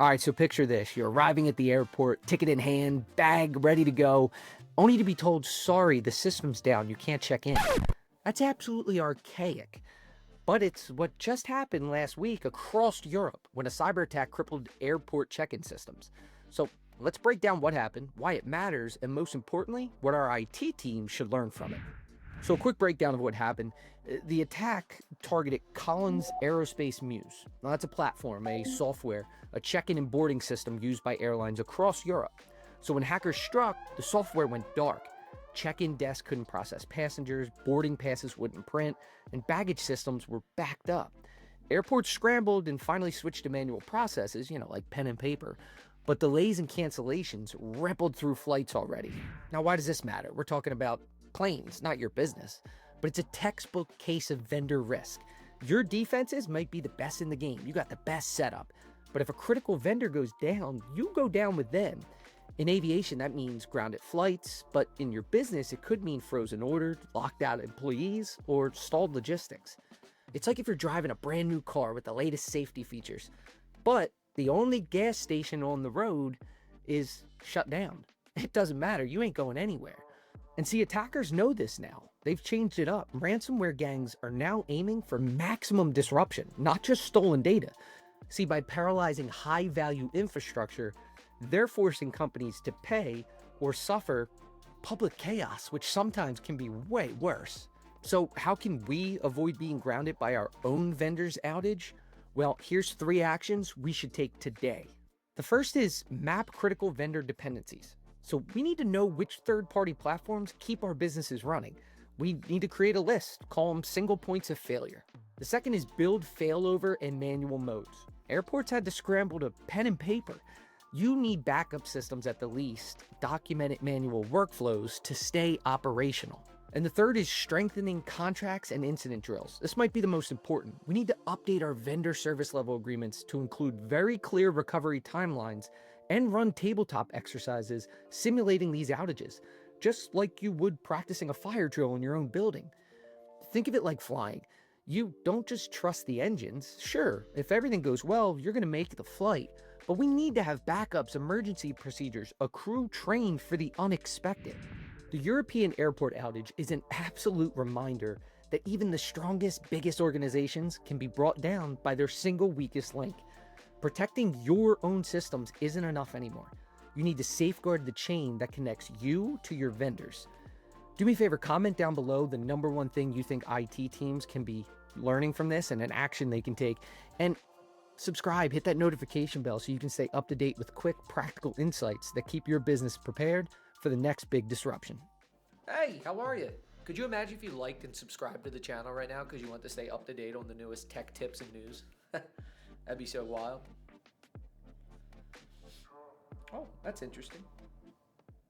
All right, so picture this. You're arriving at the airport, ticket in hand, bag ready to go, only to be told, sorry, the system's down, you can't check in. That's absolutely archaic. But it's what just happened last week across Europe when a cyber attack crippled airport check-in systems. So let's break down what happened, why it matters, and most importantly, what our IT team should learn from it. So a quick breakdown of what happened. The attack targeted Collins Aerospace Muse. Now that's a platform, a software, a check-in and boarding system used by airlines across Europe. So when hackers struck, the software went dark. Check-in desks couldn't process passengers, boarding passes wouldn't print, and baggage systems were backed up. Airports scrambled and finally switched to manual processes, like pen and paper. But delays and cancellations rippled through flights already. Now, why does this matter? We're talking about planes, not your business. But it's a textbook case of vendor risk. Your defenses might be the best in the game. You got the best setup. But if a critical vendor goes down, you go down with them. In aviation, that means grounded flights, but in your business, it could mean frozen orders, locked out employees, or stalled logistics. It's like if you're driving a brand new car with the latest safety features, but the only gas station on the road is shut down. It doesn't matter, you ain't going anywhere. And see, attackers know this now. They've changed it up. Ransomware gangs are now aiming for maximum disruption, not just stolen data. See, by paralyzing high-value infrastructure, they're forcing companies to pay or suffer public chaos, which sometimes can be way worse. So how can we avoid being grounded by our own vendor's outage? Well, here's 3 actions we should take today. The first is map critical vendor dependencies. So we need to know which third-party platforms keep our businesses running. We need to create a list, call them single points of failure. The second is build failover and manual modes. Airports had to scramble to pen and paper. You need backup systems at the least, documented manual workflows to stay operational. And the third is strengthening contracts and incident drills. This might be the most important. We need to update our vendor service level agreements to include very clear recovery timelines and run tabletop exercises simulating these outages, just like you would practicing a fire drill in your own building. Think of it like flying. You don't just trust the engines. Sure, if everything goes well, you're going to make the flight. But we need to have backups, emergency procedures, a crew trained for the unexpected. The European airport outage is an absolute reminder that even the strongest, biggest organizations can be brought down by their single weakest link. Protecting your own systems isn't enough anymore. You need to safeguard the chain that connects you to your vendors. Do me a favor, comment down below the #1 thing you think IT teams can be learning from this and an action they can take. And subscribe, hit that notification bell so you can stay up to date with quick, practical insights that keep your business prepared for the next big disruption. Hey, how are you? Could you imagine if you liked and subscribed to the channel right now because you want to stay up to date on the newest tech tips and news? That'd be so wild. Oh, that's interesting.